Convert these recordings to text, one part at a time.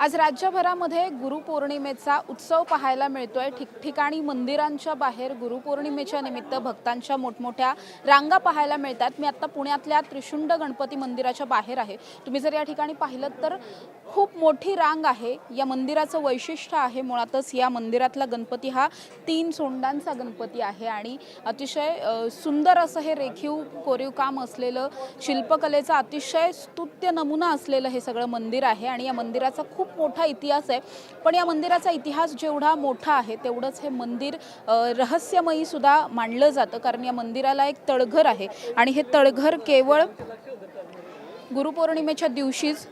आज राज्यभरामध्ये गुरुपौर्णिमेचा उत्सव पाहायला मिळतोय। ठिकठिकाणी मंदिरांच्या बाहेर गुरुपौर्णिमेच्या निमित्त भक्तांच्या मोठमोठ्या रांगा पाहायला मिळतात। मी आता पुण्यातल्या त्रिशुंड गणपती मंदिराच्या बाहेर आहे। तुम्ही जर या ठिकाणी पाहिलं तर खूप मोठी रांग आहे। या मंदिराचं वैशिष्ट्य आहे मुळातच या मंदिरातला गणपती हा 3 सोंडांचा गणपती आहे आणि अतिशय सुंदर असं हे रेखीव कोरीव काम असलेलं शिल्पकलेचा अतिशय स्तुत्य नमुना असलेलं हे सगळं मंदिर आहे आणि या मंदिराचा खूप मोठा इतिहास आहे। पण या मंदिराचा इतिहास जेवढा मोठा आहे तेवढंच हे मंदिर रहस्यमयी सुद्धा मानलं जातं, कारण या मंदिराला एक तळघर आहे आणि हे तळघर केवळ गुरुपौर्णिमेच्या दिवशीच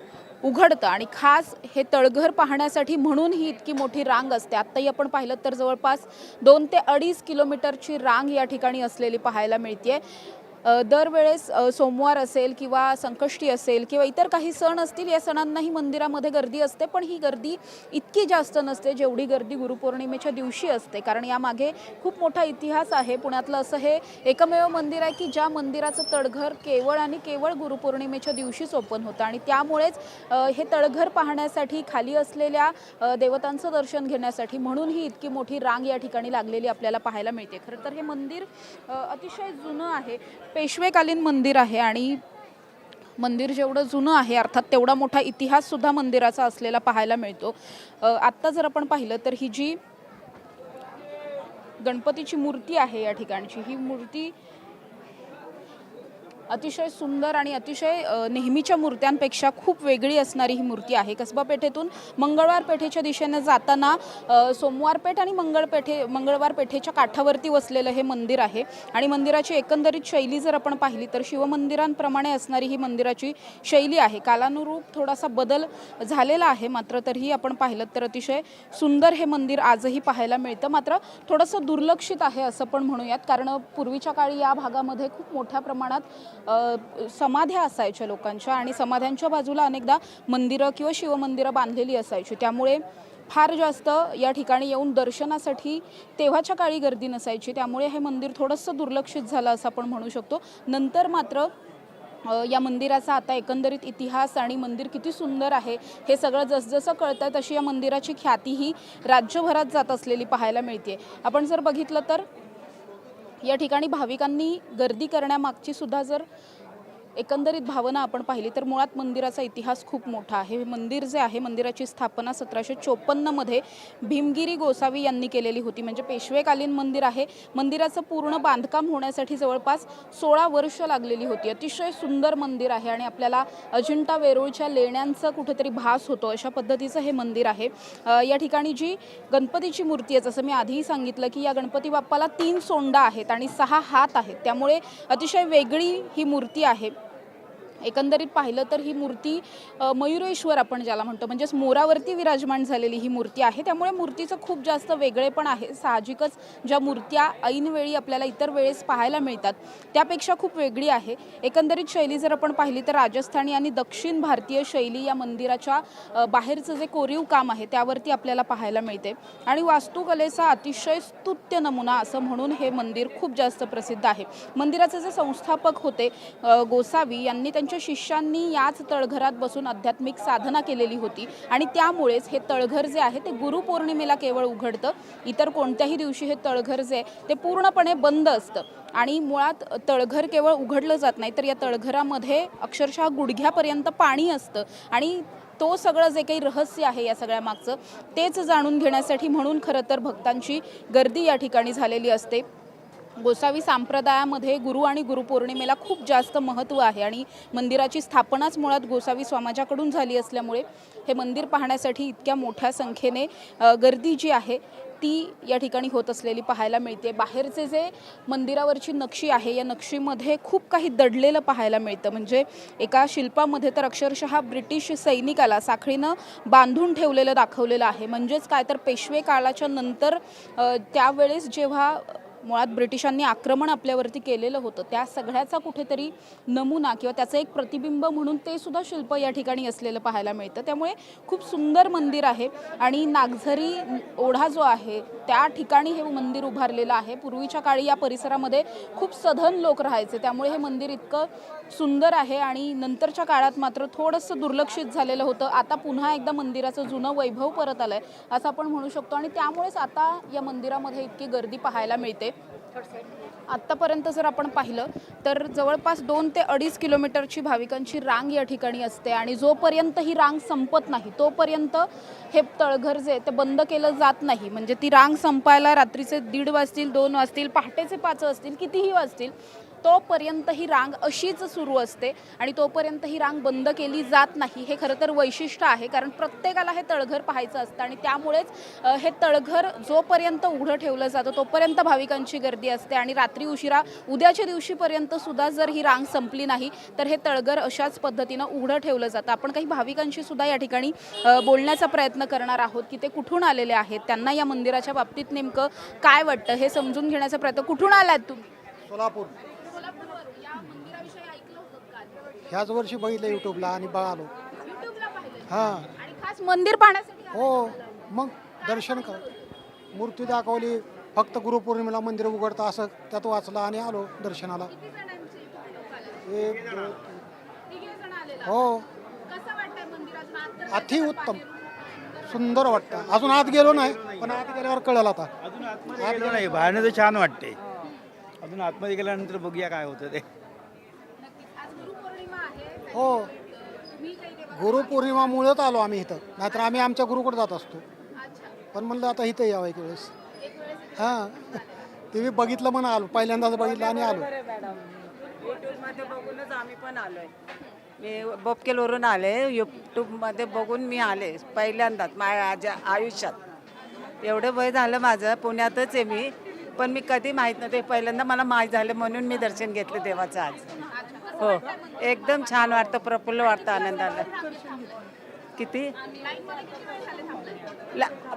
उघडतं आणि खास हे तळघर पाहण्यासाठी म्हणून ही इतकी मोठी रांग असते। आत्ताही आपण पाहिलं तर जवळपास 2 ते 2.5 किलोमीटरची रांग या ठिकाणी असलेली पाहायला मिळते। दरवेळेस सोमवार असेल किंवा संकष्टी असेल किंवा इतर काही सण असतील, या सणांनाही मंदिरामध्ये गर्दी असते, पण ही गर्दी इतकी जास्त नसते जेवढी गर्दी गुरुपौर्णिमेच्या दिवशी असते, कारण यामागे खूप मोठा इतिहास आहे। पुण्यातलं असं हे एकमेव मंदिर आहे की ज्या मंदिराचं तळघर केवळ आणि केवळ गुरुपौर्णिमेच्या दिवशीच ओपन होतं आणि त्यामुळेच हे तळघर पाहण्यासाठी, खाली असलेल्या देवतांचं दर्शन घेण्यासाठी म्हणून ही इतकी मोठी रांग या ठिकाणी लागलेली आपल्याला पाहायला मिळते। खरं तर हे मंदिर अतिशय जुनं आहे, पेशवेकालीन मंदिर आहे आणि मंदिर जेवढं जुनं आहे अर्थात तेवढा मोठा इतिहास सुद्धा मंदिराचा असलेला पाहायला मिळतो। आत्ता जर आपण पाहिलं तर ही जी गणपतीची मूर्ती आहे या ठिकाणची, ही मूर्ती अतिशय सुंदर आणि अतिशय नेहमीच्या मूर्त्यांपेक्षा खूप वेगळी असणारी ही मूर्ती आहे। कसबा पेठेतून मंगळवार पेठेच्या दिशेने जाताना सोमवार पेठ आणि मंगळवार पेठेच्या काठावरती वसलेलं हे मंदिर आहे आणि मंदिराची एकंदरीत शैली जर आपण पाहिली तर शिवमंदिरांप्रमाणे असणारी ही मंदिराची शैली आहे। कालानुरूप थोडासा बदल झालेला आहे, मात्र तरीही आपण पाहिलं तर अतिशय सुंदर हे मंदिर आजही पाहायला मिळतं। मात्र थोडंसं दुर्लक्षित आहे असं पण म्हणूयात, कारण पूर्वीच्या काळी या भागामध्ये खूप मोठ्या प्रमाणात समाध्या असायच्या लोकांच्या आणि समाध्यांच्या बाजूला अनेकदा मंदिरं किंवा शिवमंदिरं बांधलेली असायची, त्यामुळे फार जास्त या ठिकाणी येऊन दर्शनासाठी तेव्हाच्या काळी गर्दी नसायची, त्यामुळे हे मंदिर थोडंसं दुर्लक्षित झालं असं आपण म्हणू शकतो। नंतर मात्र या मंदिराचा आता एकंदरीत इतिहास आणि मंदिर किती सुंदर आहे हे सगळं जसजसं कळतंय तशी या मंदिराची ख्याती ही राज्यभरात जात असलेली पाहायला मिळते। आपण जर बघितलं तर या ठिकाणी भाविकांनी गर्दी करण्यामागची सुद्धा जर एकंदरीत भावना आपण पाहिली तर मुळात मंदिराचा इतिहास खूप मोठा आहे। हे मंदिर जे आहे, मंदिराची स्थापना 1754 मध्ये भीमगिरी गोसावी यांनी केलेली होती, म्हणजे पेशवेकालीन मंदिर आहे। मंदिराचं पूर्ण बांधकाम होण्यासाठी जवळपास 16 वर्ष लागलेली होती। अतिशय सुंदर मंदिर आहे आणि आपल्याला अजिंठा वेरूळच्या लेण्यांचा कुठेतरी भास होतो अशा पद्धतीचं हे मंदिर आहे। या ठिकाणी जी गणपतीची मूर्ती आहे, जसं मी आधीही सांगितलं की या गणपती बाप्पाला 3 सोंडा आहेत आणि 6 हात आहेत, त्यामुळे अतिशय वेगळी ही मूर्ती आहे। एकंदरीत पाहिलं तर ही मूर्ती मयुरेश्वर आपण ज्याला म्हणतो, म्हणजेच मोरावरती विराजमान झालेली ही मूर्ती आहे, त्यामुळे मूर्तीचं खूप जास्त वेगळेपण आहे। साहजिकच ज्या मूर्त्या ऐनवेळी आपल्याला इतर वेळेस पाहायला मिळतात त्यापेक्षा खूप वेगळी आहे। एकंदरीत शैली जर आपण पाहिली तर राजस्थानी आणि दक्षिण भारतीय शैली या मंदिराच्या बाहेरचं जे कोरीव काम आहे त्यावरती आपल्याला पाहायला मिळते आणि वास्तुकलेचा अतिशय स्तुत्य नमुना असं म्हणून हे मंदिर खूप जास्त प्रसिद्ध आहे। मंदिराचे जे संस्थापक होते गोसावी यांनी त्यांच्या शिष्यांनी याच तळघरात बसून आध्यात्मिक साधना केलेली होती आणि त्यामुळेच हे तळघर जे आहे ते गुरुपौर्णिमेला केवळ उघडतं। इतर कोणत्याही दिवशी हे तळघर जे आहे ते पूर्णपणे बंद असतं आणि मुळात तळघर केवळ उघडलं जात नाही तर या तळघरामध्ये अक्षरशः गुडघ्यापर्यंत पाणी असतं आणि तो सगळं जे काही रहस्य आहे या सगळ्या मागचं तेच जाणून घेण्यासाठी म्हणून खरं तर भक्तांची गर्दी या ठिकाणी झालेली असते। गोसावी संप्रदायामध्ये गुरु आणि गुरुपौर्णिमेला खूप जास्त महत्त्व आहे आणि मंदिराची स्थापनाच मुळात गोसावी समाजाकडून झाली असल्यामुळे हे मंदिर पाहण्यासाठी इतक्या मोठ्या संख्येने गर्दी जी आहे ती या ठिकाणी होत असलेली पाहायला मिळते। बाहेरचे जे मंदिरावरची नक्षी आहे या नक्षीमध्ये खूप काही दडलेलं पाहायला मिळतं, म्हणजे एका शिल्पामध्ये तर अक्षरशः ब्रिटिश सैनिकाला साखळीनं बांधून ठेवलेलं दाखवलेलं आहे। म्हणजेच काय तर पेशवे काळाच्या नंतर त्यावेळेस जेव्हा मुळात ब्रिटिशांनी आक्रमण आपल्यावरती केलेलं होतं त्या सगळ्याचा कुठेतरी नमुना किंवा त्याचं एक प्रतिबिंब म्हणून ते सुद्धा शिल्प या ठिकाणी असलेलं पाहायला मिळतं. त्यामुळे खूप सुंदर मंदिर आहे आणि नागझरी ओढा जो आहे त्या ठिकाणी हे मंदिर उभारलेलं आहे. पूर्वीच्या काळी या परिसरामध्ये खूप सधन लोक राहायचे, त्यामुळे हे मंदिर इतकं सुंदर आहे आणि नंतरच्या काळात मात्र थोडंसं दुर्लक्षित झालेलं होतं. आता पुन्हा एकदा मंदिराचं जुनं वैभव परत आलंय असं आपण म्हणू शकतो आणि त्यामुळेच आता या मंदिरामध्ये इतकी गर्दी पाहायला मिळते. आत्तापर्यंत जर आपण पाहिलं तर जवळपास 2 ते 2.5 किलोमीटरची भाविकांची रांग या ठिकाणी असते आणि जोपर्यंत ही रांग संपत नाही तोपर्यंत हे तळघर जे ते बंद केलं जात नाही. म्हणजे ती रांग संपायला रात्रीचे 1:30 वाजतील, 2 वाजतील, पहाटेचे 5 वाजतील, कितीही वाजतील, तोपर्यंत ही रांग अशीच सुरू असते आणि तोपर्यंत ही रांग बंद केली जात नाही. हे खरं तर वैशिष्ट्य आहे, कारण प्रत्येकाला हे तळघर पाहायचं असतं आणि त्यामुळेच हे तळघर जोपर्यंत उघडं ठेवलं जातं तोपर्यंत भाविकांची गर्दी असते आणि रात्री उशिरा उद्याच्या दिवशीपर्यंत सुद्धा जर ही रांग संपली नाही तर हे तळघर अशाच पद्धतीनं उघडं ठेवलं जातं. आपण काही भाविकांशी सुद्धा या ठिकाणी बोलण्याचा प्रयत्न करणार आहोत की ते कुठून आलेले आहेत, त्यांना या मंदिराच्या बाबतीत नेमकं काय वाटतं हे समजून घेण्याचा प्रयत्न. कुठून आलात तुम्ही? सोलापूर. ह्याच वर्षी बघितलं युट्यूबला आणि बघालो. हां. आणि खास मंदिर पाहण्यासाठी हो, मग दर्शन कर, मूर्ती दाखवली, फक्त गुरुपौर्णिमेला मंदिर उघडतं असं त्यात वाचलं आणि आलो दर्शनाला. एक दोन, हो, अति उत्तम, सुंदर वाटतं. अजून आत गेलो नाही पण आत गेल्यावर कळलं आता. अजून आतमध्ये गेलो नाही, बाहेरनं तर छान वाटते. अजून आतमध्ये गेल्यानंतर बघूया काय होतं ते. हो, गुरुपौर्णिमामुळेच आलो आम्ही इथं, नाहीतर आम्ही आमच्या गुरुकडे जात असतो. पण म्हणलं आता इथं यावं एक वेळेस. हां, ते मी बघितलं म्हणून आलो, पहिल्यांदाच बघितलं आणि आलो. यूट्यूबमध्ये बघूनच आम्ही पण आलोय. मी बोपकेलवरून आले, यूट्यूबमध्ये बघून मी आले पहिल्यांदाच माझ्या आयुष्यात. एवढं वय झालं माझं, पुण्यातच आहे मी, पण मी कधी माहीत नव्हते. पहिल्यांदा मला माहीत झालं म्हणून मी दर्शन घेतलं देवाचं आज. हो, एकदम छान वाटतं, प्रफुल्ल वाटतं, आनंदाला. किती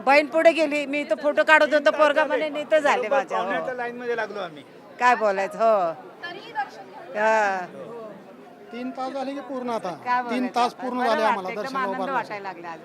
बहीण पुढे गेली, मी इथं फोटो काढत होतो, पोरगा म्हणे इथं झाले माझ्या. हो. लाईन मध्ये लागलो आम्ही. काय बोलायचं. हो, हा. 3 तास झाले की पूर्ण आता. काय 3 तास पूर्ण झाले आम्हाला एकदम दर्शन आनंद उभारलं. वाटायला लागला आज.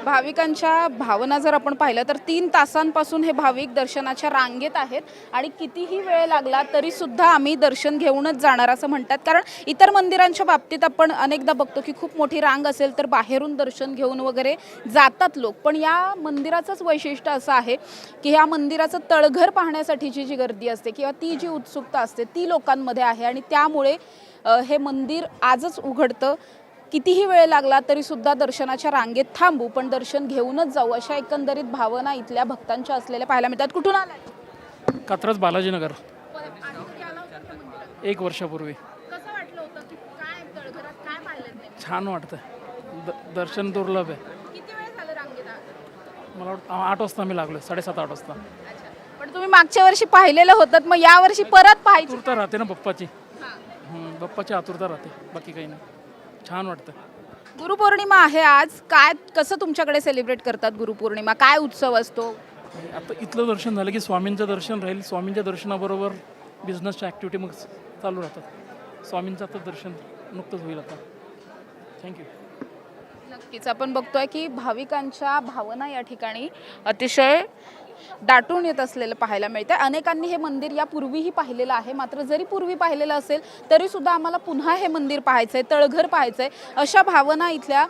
भाविकांच्या भावना जर आपण पाहिलं तर 3 तासांपासून हे भाविक दर्शनाच्या रांगेत आहेत आणि कितीही वेळ लागला तरी सुद्धा आम्ही दर्शन घेऊनच जाणार असं म्हणतात. कारण इतर मंदिरांच्या बाबतीत आपण अनेकदा बघतो की खूप मोठी रांग असेल तर बाहेरून दर्शन घेऊन वगैरे जातात लोक, पण या मंदिराचंच वैशिष्ट्य असं आहे की ह्या मंदिराचं तळघर पाहण्यासाठीची जी गर्दी असते किंवा ती जी उत्सुकता असते ती लोकांमध्ये आहे आणि त्यामुळे हे मंदिर आजच उघडतं. कितीही वेळ लागला तरी सुद्धा दर्शनाच्या रांगेत थांबू पण दर्शन घेऊनच जाऊ अशा एकंदरीत भावना इथल्या भक्तांच्या असलेल्या पाहायला मिळतात. कुठून आलाय? कात्रज बालाजीनगर. 1 वर्षापूर्वी. कसं वाटलं होतं की काय तळघरात काय पाहिलं? छान वाटतं, दर्शन दुर्लभ आहे. किती वेळ झालं रांगेत आहात? मला वाटतं 8 वाजता मी लागलो, 7:30-8 वाजता. पण तुम्ही मागच्या वर्षी पाहिलेलं होतं, मग या वर्षी परत पाहायची? आतुरता राहते ना बप्पाची. बप्पाची आतुरता राहते, बाकी काही नाही. छान वाटतं. गुरुपौर्णिमा आहे आज, काय कसं तुमच्याकडे सेलिब्रेट करतात गुरुपौर्णिमा? काय उत्सव असतो? आता इथलं दर्शन झालं की स्वामींचं दर्शन राहील. स्वामींच्या दर्शनाबरोबर बिझनेसच्या ॲक्टिव्हिटी मग चालू राहतात. स्वामींचं आता दर्शन नुकतंच होईल आता. थँक्यू. नक्कीच आपण बघतोय की भाविकांच्या भावना या ठिकाणी अतिशय दाटून येत असलेलं पाहायला मिळतं. अनेकांनी हे मंदिर यापूर्वीही पाहिलेलं आहे, मात्र जरी पूर्वी पाहिलेलं असेल तरी सुद्धा आम्हाला पुन्हा हे मंदिर पाहायचंय, तळघर पाहायचंय अशा भावना इथल्या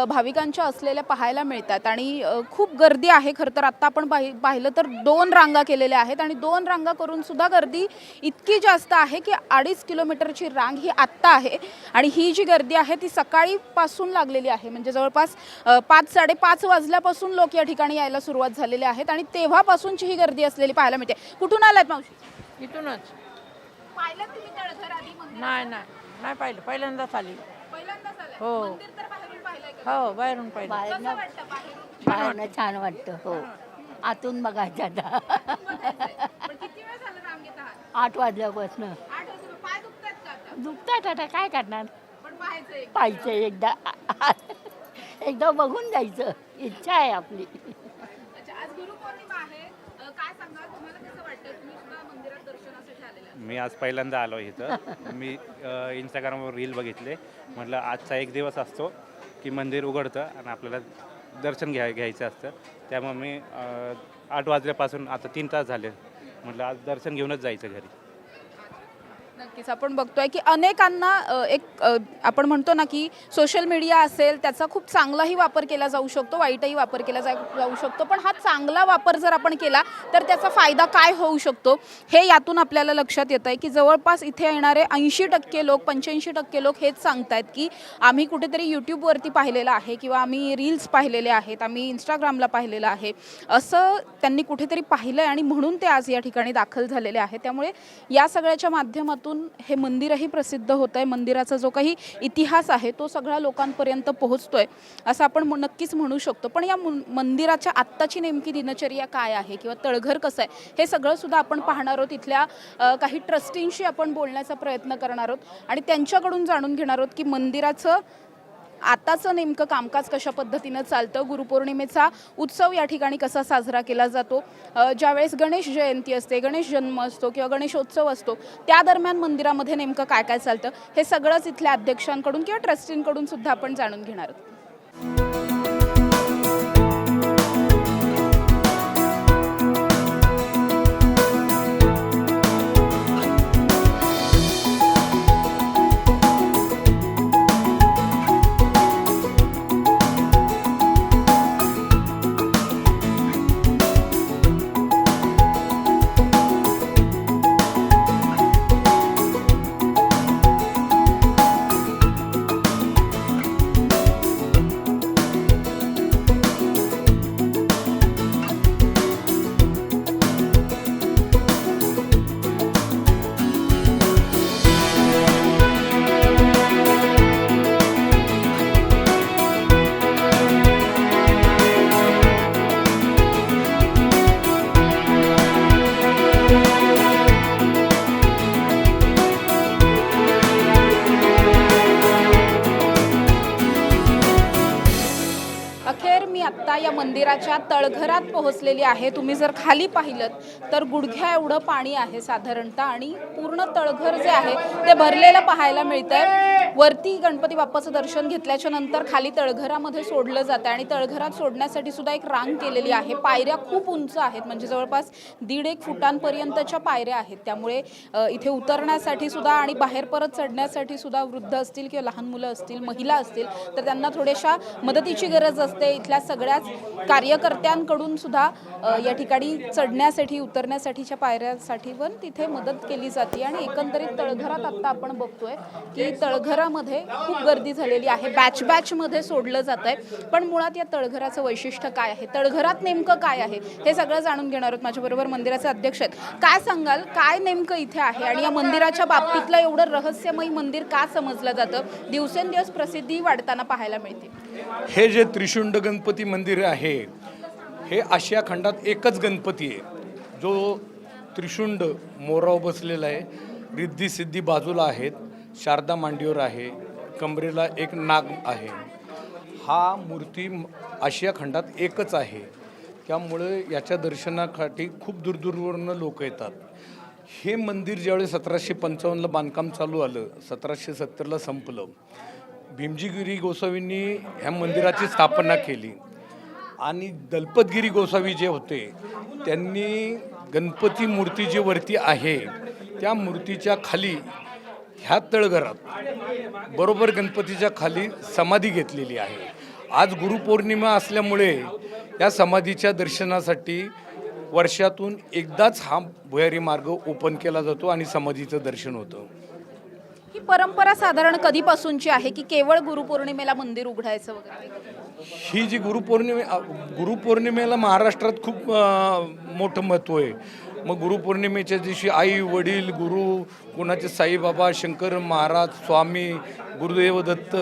भाविकांच्या असलेल्या पाहायला मिळतात आणि खूप गर्दी आहे. खरं तर आत्ता आपण पाहिलं तर 2 रांगा केलेल्या आहेत आणि 2 रांगा करून सुद्धा गर्दी इतकी जास्त आहे की 2.5 किलोमीटरची रांग ही आत्ता आहे आणि ही जी गर्दी आहे ती सकाळीपासून लागलेली आहे. म्हणजे जवळपास 5-5:30 वाजल्यापासून लोक या ठिकाणी यायला सुरुवात झालेली आहेत आणि तेव्हापासूनची ही गर्दी असलेली पाहायला मिळते. कुठून आलात मावशी? इथूनच. पाहिलं तुम्ही तळघर आधी? नाही पाहिलं, पहिल्यांदाच आली. पहिल्यांदाच आलाय? हो. मंदिर तर बाहेरून पाहिलंय का? हो, बाहेरून पाहिलं. कसं वाटतं बाहेरून? बाहेरनं छान वाटतं. हो, आतून बघायचं आता. पण किती वेळ झालं रांगेत आहात? 8 वाजल्यापासून 8 वाजता. पाय दुखतात का आता? दुखतात, आता काय करणार, पण पाहायचंय. पाहिजे एकदा. एकदा बघून जायचं, इच्छा आहे आपली. अच्छा, आज गुरुपौर्णिमा आहे. मी आज पहिल्यांदा आलो इथं. मी इंस्टाग्रामवर रील बघितले, म्हटलं आजचा एक दिवस असतो की मंदिर उघडतं आणि आपल्याला दर्शन घ्यायचं असतं. त्यामुळे मी 8 वाजल्यापासून आता 3 तास झाले, म्हटलं आज दर्शन घेऊनच जायचं घरी. नक्कीच आपण बघतोय की अनेकांना आपण म्हणतो ना की सोशल मीडिया असेल त्याचा खूप चांगलाही वापर केला जाऊ शकतो, वाईटही वापर केला जाऊ शकतो. पण हा चांगला वापर जर आपण केला तर त्याचा फायदा काय होऊ शकतो हे यातून आपल्याला लक्षात येत आहे की जवळपास इथे येणारे 80% लोक 85% लोक हेच सांगतायत की आम्ही कुठेतरी यूट्यूबवरती पाहिलेलं आहे किंवा आम्ही रील्स पाहिलेले आहेत, आम्ही इंस्टाग्रामला पाहिलेलं आहे, असं त्यांनी कुठेतरी पाहिलं आहे आणि म्हणून ते आज या ठिकाणी दाखल झालेले आहे. त्यामुळे या सगळ्याच्या माध्यमातून हे मंदिरही प्रसिद्ध होत आहे. मंदिराचा जो काही इतिहास आहे तो सगळ्या लोकांपर्यंत पोहोचतोय असं आपण नक्कीच म्हणू शकतो. पण या मंदिराच्या आत्ताची नेमकी दिनचर्या काय आहे किंवा तळघर कसं आहे हे सगळं सुद्धा आपण पाहणार आहोत. इथल्या काही ट्रस्टींशी आपण बोलण्याचा प्रयत्न करणार आहोत आणि त्यांच्याकडून जाणून घेणार आहोत की मंदिराचं आताचं नेमकं कामकाज कशा पद्धतीनं चालतं, गुरुपौर्णिमेचा उत्सव या ठिकाणी कसा साजरा केला जातो, ज्यावेळेस गणेश जयंती असते, गणेश जन्म असतो किंवा गणेशोत्सव असतो त्या दरम्यान मंदिरामध्ये नेमकं काय काय चालतं हे सगळंच इथल्या अध्यक्षांकडून किंवा ट्रस्टींकडून सुद्धा आपण जाणून घेणार आहोत. अखेर मी आत्ता या मंदिराच्या तळघरात पोहोचलेली आहे. तुम्ही जर खाली पाहिलं तर गुडघ्या एवढं पाणी आहे साधारणतः आणि पूर्ण तळघर जे आहे ते भरलेलं पाहायला मिळतंय. वरती गणपती बाप्पाचं दर्शन घेतल्याच्या नंतर खाली तळघरामध्ये सोडलं जातं आणि तळघरात सोडण्यासाठी सुद्धा एक रांग केलेली आहे. पायऱ्या खूप उंच आहेत, म्हणजे जवळपास 1.5 फुटांपर्यंतच्या पायऱ्या आहेत. त्यामुळे इथे उतरण्यासाठी सुद्धा आणि बाहेर परत चढण्यासाठी सुद्धा वृद्ध असतील किंवा लहान मुलं असतील, महिला असतील तर त्यांना थोड्याशा मदतीची गरज असते. इथल्या सगळ्याच कार्यकर्त्यांकडून सुद्धा या ठिकाणी चढण्यासाठी उतरण्यासाठीच्या पायऱ्यांसाठी पण तिथे मदत केली जाते आणि एकंदरीत तळघरात आता आपण बघतोय की तळघरामध्ये खूप गर्दी झालेली आहे. बॅच मध्ये सोडलं जात आहे. पण मुळात या तळघराचं वैशिष्ट्य काय आहे, तळघरात नेमकं काय आहे हे सगळं जाणून घेणार आहोत. माझ्याबरोबर मंदिराचे अध्यक्ष आहेत. काय सांगाल, काय नेमकं इथे आहे आणि या मंदिराच्या बाबतीतलं एवढं रहस्यमय मंदिर का समजलं जातं, दिवसेंदिवस प्रसिद्धी वाढताना पाहायला मिळते? हे जे त्रिशुंड गणपती मंदिर आहे हे आशिया खंडात एकच गणपती आहे जो त्रिशुंड मोरावर बसलेला आहे. रिद्धी सिद्धी बाजूला आहेत, शारदा मांडीवर आहे, कमरेला एक नाग आहे. हा मूर्ती आशिया खंडात एकच आहे. त्यामुळे याच्या दर्शनासाठी खूप दूरदूरवरून लोक येतात. हे मंदिर ज्यावेळी 1755ला बांधकाम चालू आलं, 1770ला संपलं. भीमजीगिरी गोसावींनी ह्या मंदिराची स्थापना केली आणि दलपतगिरी गोसावी जे होते त्यांनी गणपती मूर्ती जी वरती आहे त्या मूर्तीच्या खाली ह्या तळघरात बरोबर गणपतीच्या खाली समाधी घेतलेली आहे. आज गुरुपौर्णिमा असल्यामुळे या समाधीच्या दर्शनासाठी वर्षातून एकदाच हा भुयारी मार्ग ओपन केला जातो आणि समाधीचं दर्शन होतं. ही परंपरा साधारण कधीपासूनची आहे की केवळ गुरुपौर्णिमेला मंदिर उघडायचं वगैरे? ही जी गुरुपौर्णिमेला महाराष्ट्रात खूप मोठं महत्त्व आहे. मग गुरुपौर्णिमेच्या दिवशी आई वडील गुरु, कोणाचे साईबाबा, शंकर महाराज, स्वामी, गुरुदेव दत्त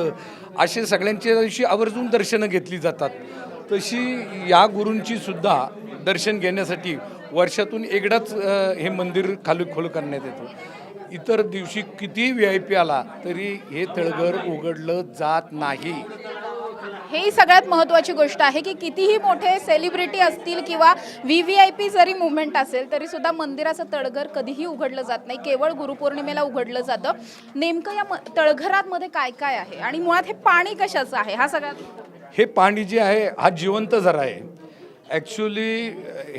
असे सगळ्यांच्या दिवशी आवर्जून दर्शनं घेतली जातात. तशी या गुरूंची सुद्धा दर्शन घेण्यासाठी वर्षातून एकदाच हे मंदिर खोल करण्यात येतं. इतर दिवशी किती VIP आला तरी हे तळघर उघडलं जात नाही. हेही सगळ्यात महत्त्वाची गोष्ट आहे की कितीही मोठे सेलिब्रिटी असतील किंवा VVIP जरी मुवमेंट असेल तरी सुद्धा मंदिराचं तळघर कधीही उघडलं जात नाही, केवळ गुरुपौर्णिमेला उघडलं जातं. नेमकं या तळघरामध्ये काय काय आहे आणि मुळात हे पाणी कशाचं आहे हा सगळ्यात. हे पाणी जे आहे हा जिवंत झरा आहे. ॲक्च्युली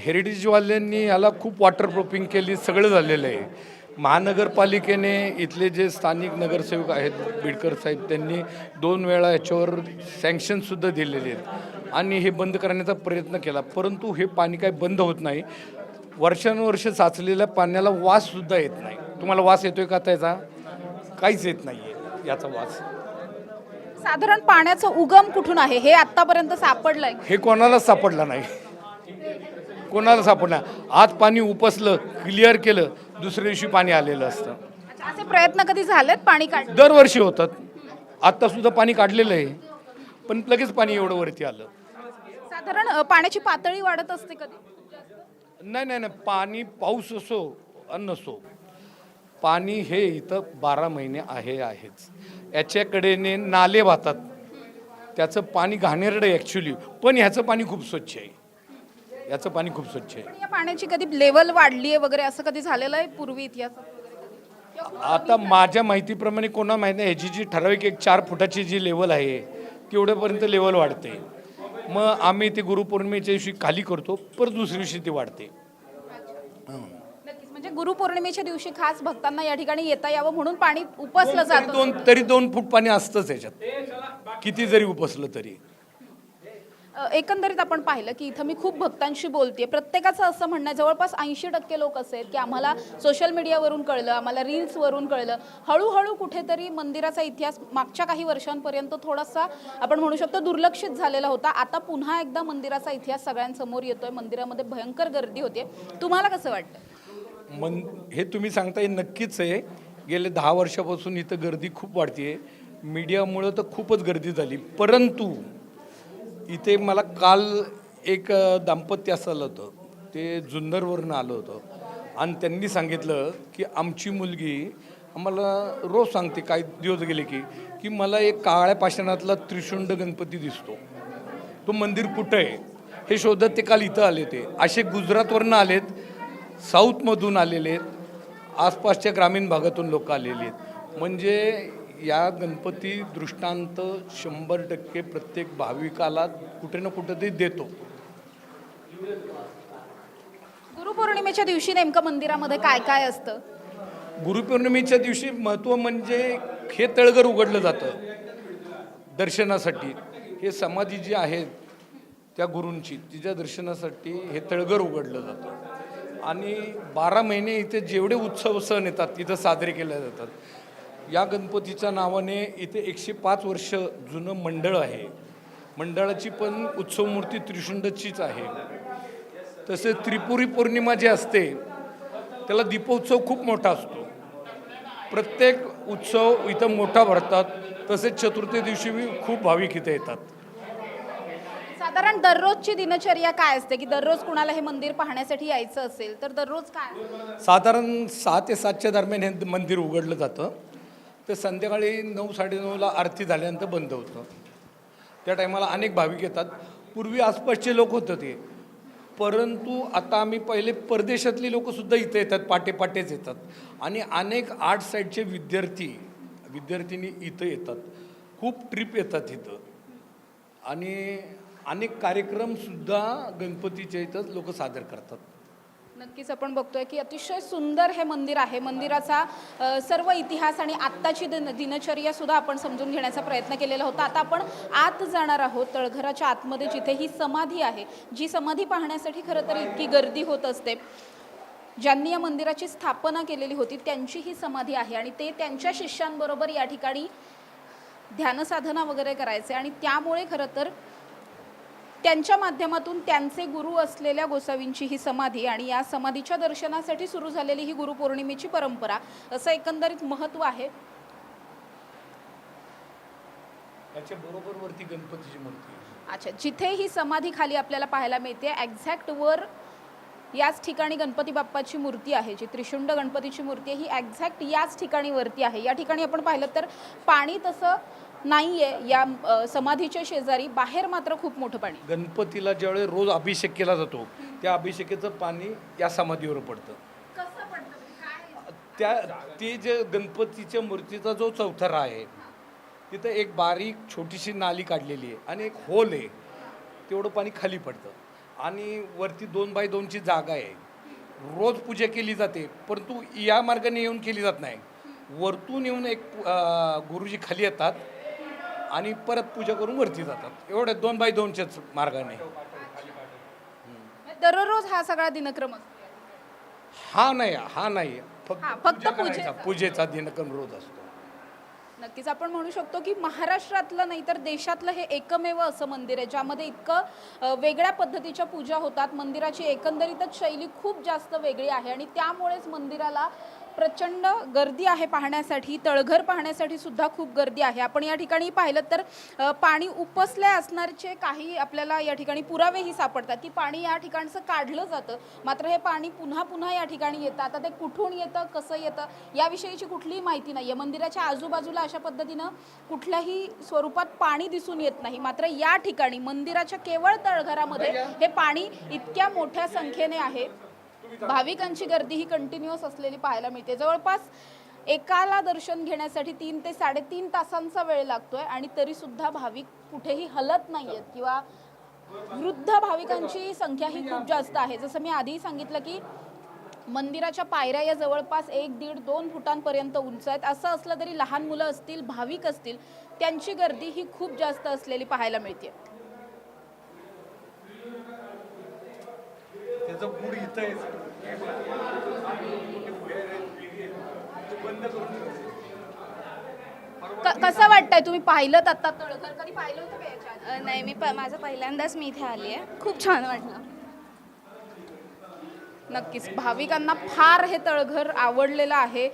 हेरिटेजवाल्यांनी याला खूप वॉटर प्रूफिंग केली, सगळं झालेलं आहे. महानगरपालिकेने इथले जे स्थानिक नगरसेवक आहेत बिडकर साहेब त्यांनी 2 वेळा याच्यावर सँक्शनसुद्धा दिलेले आहेत आणि हे बंद करण्याचा प्रयत्न केला, परंतु हे पाणी काही बंद होत नाही. वर्षानुवर्ष साचलेल्या पाण्याला वाससुद्धा येत नाही. तुम्हाला वास येतोय का त्याचा? काहीच येत नाही आहे याचा वास. साधारण पाण्याचं उगम कुठून आहे हे आतापर्यंत सापडलंय? हे कोणालाच सापडलं नाही, कोणाला सापडलं. आज पाणी उपसलं, क्लिअर केलं, दुसऱ्या दिवशी पाणी आलेलं असतं. अच्छा, असे प्रयत्न कधी झालेत पाणी काढ? दरवर्षी होतात. आत्तासुद्धा पाणी काढलेलं आहे, पण लगेच पाणी एवढं वरती आलं. साधारण पाण्याची पातळी वाढत असते कधी? नाही नाही नाही, पाणी पाऊस असो अन्न नसो, पाणी हे इथं 12 महिने आहेच. याच्याकडेने नाले वाहतात, त्याचं पाणी घाणेरडं आहे ॲक्च्युली, पण ह्याचं पाणी खूप स्वच्छ आहे. याचं पाणी खूप स्वच्छ आहे. या पाण्याची कधी लेवल वाढली आहे वगैरे असं कधी झालेलं आहे पूर्वी इतिहासात? आता माझ्या माहितीप्रमाणे कोणा माहिती नाही, ह्याची जी ठराविक 4 फुटाची जी लेवल आहे तेवढ्यापर्यंत लेवल वाढते. मग आम्ही ते गुरुपौर्णिमेच्या दिवशी खाली करतो, परत दुसऱ्या दिवशी ती वाढते. नक्कीच, म्हणजे गुरुपौर्णिमेच्या दिवशी खास भक्तांना या ठिकाणी येता यावं म्हणून पाणी उपसलं जातं. तरी 2 फूट पाणी असतंच याच्यात, किती जरी उपसलं तरी. एकंदरीत आपण पाहिलं की इथं मी खूप भक्तांशी बोलते, प्रत्येकाचं असं म्हणणं आहे, जवळपास 80% लोक असे आहेत की आम्हाला सोशल मीडियावरून कळलं, आम्हाला रील्सवरून कळलं. हळूहळू कुठेतरी मंदिराचा इतिहास मागच्या काही वर्षांपर्यंत थोडासा आपण म्हणू शकतो दुर्लक्षित झालेला होता. आता पुन्हा एकदा मंदिराचा इतिहास सगळ्यांसमोर येतोय, मंदिरामध्ये भयंकर गर्दी होते. तुम्हाला कसं वाटतं? हे तुम्ही सांगताय नक्कीच आहे. गेले 10 वर्षापासून इथं गर्दी खूप वाढते. मीडियामुळं तर खूपच गर्दी झाली, परंतु इथे मला काल एक दाम्पत्य असं आलं होतं, ते जुन्नरवरून आलं होतं आणि त्यांनी सांगितलं की आमची मुलगी आम्हाला रोज सांगते, काही दिवस गेले की मला एक काळ्या पाषाणातला त्रिशुंड गणपती दिसतो, तो मंदिर कुठं आहे हे शोधत ते काल इथं आले. ते असे गुजरातवरून आलेत, साऊथमधून आलेले आहेत, आसपासच्या ग्रामीण भागातून लोक आलेली आहेत. म्हणजे या गणपती दृष्टांत 100% प्रत्येक भाविकाला कुठे ना कुठे तरी देतो. गुरुपौर्णिमेच्या दिवशी नेमकं मंदिरामध्ये काय काय असतं? गुरुपौर्णिमेच्या दिवशी महत्त्व म्हणजे हे तळघर उघडलं जातं दर्शनासाठी. हे समाधी जी आहे त्या गुरूंची, तिच्या दर्शनासाठी हे तळघर उघडलं जातं आणि 12 महिने इथे जेवढे उत्सव सण येतात तिथं साजरे केले जातात. या गणपतीच्या नावाने इथे 105 वर्ष जुनं मंडळ आहे. मंडळाची पण उत्सव मूर्ती त्रिशुंडचीच आहे. तसेच त्रिपुरी पौर्णिमा जी असते त्याला दीपोत्सव खूप मोठा असतो. प्रत्येक उत्सव इथं मोठा भरतात. तसेच चतुर्थी दिवशी खूप भाविक इथे येतात. साधारण दररोजची दिनचर्या काय असते की दररोज कुणाला हे मंदिर पाहण्यासाठी यायचं असेल तर दररोज काय? साधारण 6 ते 7च्या दरम्यान हे मंदिर उघडलं जातं. तर संध्याकाळी 9-9:30ला आरती झाल्यानंतर बंद होतं. त्या टायमाला अनेक भाविक येतात. पूर्वी आसपासचे लोक होतं ते, परंतु आता आम्ही पहिले परदेशातली लोकंसुद्धा इथे येतात, पाटेच येतात आणि अनेक आर्ट साईडचे विद्यार्थिनी इथं येतात. खूप ट्रिप येतात इथं आणि अनेक कार्यक्रमसुद्धा गणपतीच्या इथंच लोक सादर करतात. नक्कीच आपण बघतोय की अतिशय सुंदर हे मंदिर आहे. मंदिराचा सर्व इतिहास आणि आत्ताची दिनचर्या सुद्धा आपण समजून घेण्याचा प्रयत्न केलेला होता. आता आपण आत जाणार आहोत, तळघराच्या आतमध्ये जिथे ही समाधी आहे, जी समाधी पाहण्यासाठी खरं तर इतकी गर्दी होत असते. ज्यांनी या मंदिराची स्थापना केलेली होती त्यांची ही समाधी आहे आणि ते त्यांच्या शिष्यांबरोबर या ठिकाणी ध्यानसाधना वगैरे करायचे आणि त्यामुळे खरं तर त्यांच्या माध्यमातून त्यांचे गुरु असलेल्या गोसावींची ही समाधी आणि या समाधीच्या दर्शनासाठी सुरू झालेली ही गुरुपौर्णिमेची परंपरा, असं एकंदरीत महत्त्व आहे. याच्या बरोबर वरती गणपतीची मूर्ती. अच्छा, जिथे ही समाधी खाली आपल्याला पाहायला मिळते एक्झॅक्ट वर याच ठिकाणी गणपती बाप्पाची मूर्ती आहे, जी त्रिशुंड गणपतीची मूर्ती आहे, ही एक्झॅक्ट याच ठिकाणी वरती आहे. या ठिकाणी आपण पाहिलं तर पाणी तसं नाहीये या समाधीच्या शेजारी. बाहेर मात्र खूप मोठं पाणी. गणपतीला ज्यावेळेस रोज अभिषेक केला जातो त्या अभिषेकाचं पाणी या समाधीवर पडतं. ती जे गणपतीच्या मूर्तीचा जो चौथरा आहे तिथं एक बारीक छोटीशी नाली काढलेली आहे आणि एक होल आहे, तेवढं पाणी खाली पडतं आणि वरती 2x2ची जागा आहे. रोज पूजा केली जाते, परंतु या मार्गाने येऊन केली जात नाही. वरतून येऊन एक गुरुजी खाली येतात आणि परत पूजा करून वरती जातात. एवढ्या 2x2च्याच मार्गाने. दररोज हा सगळा दिनक्रम असतो? हा नाही फक्त पूजा करायचा, पूजेचा दिनक्रम रोज असतो. नक्कीच आपण म्हणू शकतो की महाराष्ट्रातलं नाही तर देशातलं हे एकमेव असं मंदिर आहे ज्यामध्ये इतकं वेगळ्या पद्धतीच्या पूजा होतात. मंदिराची एकंदरीतच शैली खूप जास्त वेगळी आहे आणि त्यामुळेच मंदिराला प्रचंड गर्दी आहे पाहण्यासाठी. तळघर पाहण्यासाठी सुद्धा खूप गर्दी आहे. आपण या ठिकाणी पाहिलं तर पाणी उपसले असणारचे काही आपल्याला या ठिकाणी पुरावेही सापडतात की पाणी या ठिकाणचं काढलं जातं, मात्र हे पाणी पुन्हा पुन्हा या ठिकाणी येतं. आता ते कुठून येतं, कसं येतं याविषयीची कुठलीही माहिती नाही आहे. मंदिराच्या आजूबाजूला अशा पद्धतीनं कुठल्याही स्वरूपात पाणी दिसून येत नाही, मात्र या ठिकाणी मंदिराच्या केवळ तळघरामध्ये हे पाणी इतक्या मोठ्या संख्येने आहे. भाविकांची गर्दी ही कंटिन्युअस असलेली पाहायला मिळते. जवळपास एकाला दर्शन घेण्यासाठी 3 ते 3.5 तासांचा वेळ लागतोय आणि तरी सुद्धा भाविक कुठेही हलत नाहीयेत किंवा वृद्ध भाविकांची संख्या ही खूप जास्त आहे. जसं मी आधी सांगितलं की मंदिराच्या पायऱ्या या जवळपास 1-1.5-2 फुटांपर्यंत उंच आहेत. असं असलं तरी लहान मुलं असतील, भाविक असतील, त्यांची गर्दी ही खूप जास्त असलेली पाहायला मिळते. कसं वाटतंय, तुम्ही पाहिलं आता तळघर, कधी पाहिलं होतं का याच्या आधी? नाही, माझं पहिल्यांदाच मी इथे आली आहे. खूप छान वाटलं. नक्कीच भाविकांना फार हे तळघर आवडलेलं आहे.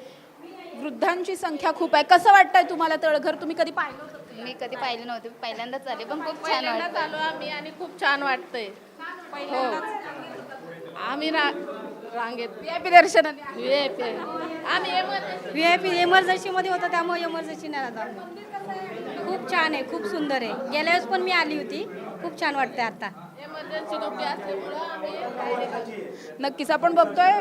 वृद्धांची संख्या खूप आहे. कसं वाटतंय तुम्हाला तळघर, तुम्ही कधी पाहिलं होतं? मी कधी पाहिलं नव्हतं, पहिल्यांदाच आले, पण खूप छान वाटतं. आलो आम्ही आणि खूप छान वाटतंय. हो, आम्ही रांगेत VIP दर्शनाने आम्ही VIP एमर्जन्सीमध्ये होतं, त्यामुळे एमर्जन्सी नाही राहत आम्ही. खूप छान आहे, खूप सुंदर आहे. गेल्या वेळेस पण मी आली होती. खूप छान वाटतंय आता. एमर्जन्सी नव्हती असल्यामुळं आम्ही. नक्कीच आपण बघतोय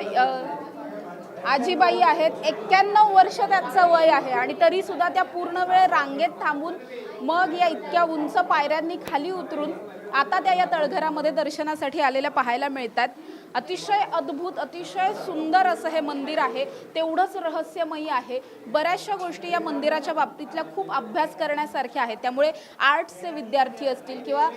आजीबाई आहेत, 91 वर्ष त्यांचं वय आहे आणि तरी सुद्धा त्या पूर्ण वेळ रांगेत थांबून मग या इतक्या उंच पायऱ्यांनी खाली उतरून आता त्या या तळघरामध्ये दर्शनासाठी आलेल्या पाहायला मिळतात. अतिशय अद्भुत, अतिशय सुंदर असं हे मंदिर आहे, तेवढंच रहस्यमयी आहे. बऱ्याचशा गोष्टी या मंदिराच्या बाबतीतल्या खूप अभ्यास करण्यासारख्या आहेत. त्यामुळे आर्ट्सचे विद्यार्थी असतील किंवा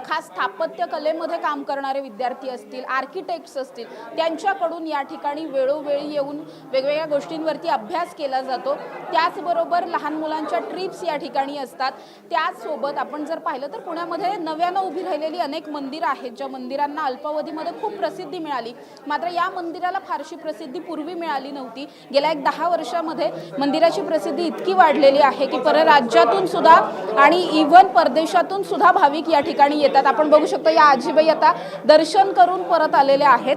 खास स्थापत्य कलेमध्ये काम करणारे विद्यार्थी असतील, आर्किटेक्ट्स असतील, त्यांच्याकडून या ठिकाणी वेळोवेळी येऊन वेगवेगळ्या गोष्टींवरती अभ्यास केला जातो. त्याचबरोबर लहान मुलांच्या ट्रिप्स या ठिकाणी असतात. त्याचसोबत आपण जर पाहिलं तर पुण्यामध्ये नव्यानं उभी राहिलेली अनेक मंदिरं आहेत ज्या मंदिरांना अल्पावधीमध्ये खूप प्रसिद्धी मिळाली, मात्र या मंदिराला फारशी प्रसिद्धी पूर्वी मिळाली नव्हती. गेल्या 10 वर्षामध्ये मंदिराची प्रसिद्धी इतकी वाढलेली आहे की परराज्यातून सुद्धा आणि इव्हन परदेशातून सुद्धा भाविक या ठिकाणी येतात. आपण बघू शकतो या आजीबाई आता दर्शन करून परत आलेल्या आहेत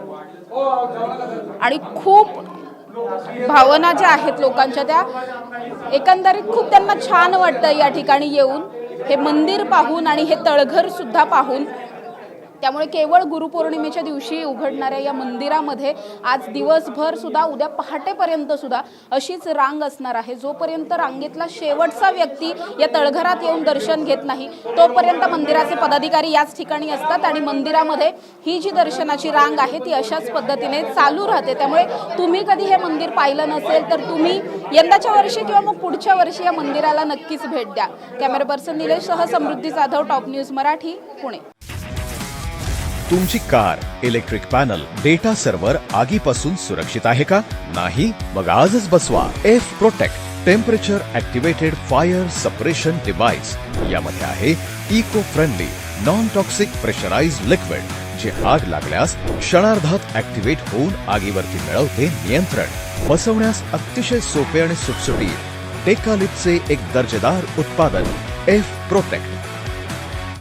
आणि खूप भावना ज्या आहेत लोकांच्या त्या एकंदरीत खूप त्यांना छान वाटतं या ठिकाणी येऊन, हे मंदिर पाहून आणि हे तळघर सुद्धा पाहून. त्यामुळे केवळ गुरुपौर्णिमेच्या दिवशी उघडणाऱ्या या मंदिरामध्ये आज दिवसभर सुद्धा, उद्या पहाटेपर्यंत सुद्धा अशीच रांग असणार आहे. जोपर्यंत रांगेतला शेवटचा व्यक्ती या तळघरात येऊन दर्शन घेत नाही तोपर्यंत मंदिराचे पदाधिकारी याच ठिकाणी असतात आणि मंदिरामध्ये ही जी दर्शनाची रांग आहे ती अशाच पद्धतीने चालू राहते. त्यामुळे तुम्ही कधी हे मंदिर पाहिलं नसेल तर तुम्ही यंदाच्या वर्षी किंवा मग पुढच्या वर्षी या मंदिराला नक्कीच भेट द्या. कॅमेरा पर्सन निलेशसह समृद्धी जाधव, टॉप न्यूज मराठी, पुणे. तुमची car, electric panel, data server आगीपासून सुरक्षित आहे का? नाही? मग आजच बसवा F protect temperature activated fire suppression device. यामध्ये आहे eco friendly non toxic pressurised liquid जे आग लागल्यास क्षणार्धात ऍक्टिव्हेट होऊन आगीवरती मिळवते नियंत्रण. बसवण्यास अतिशय सोपे आणि सुटसुटीत. टेकालिपचे एक दर्जेदार उत्पादन एफ प्रोटेक्ट.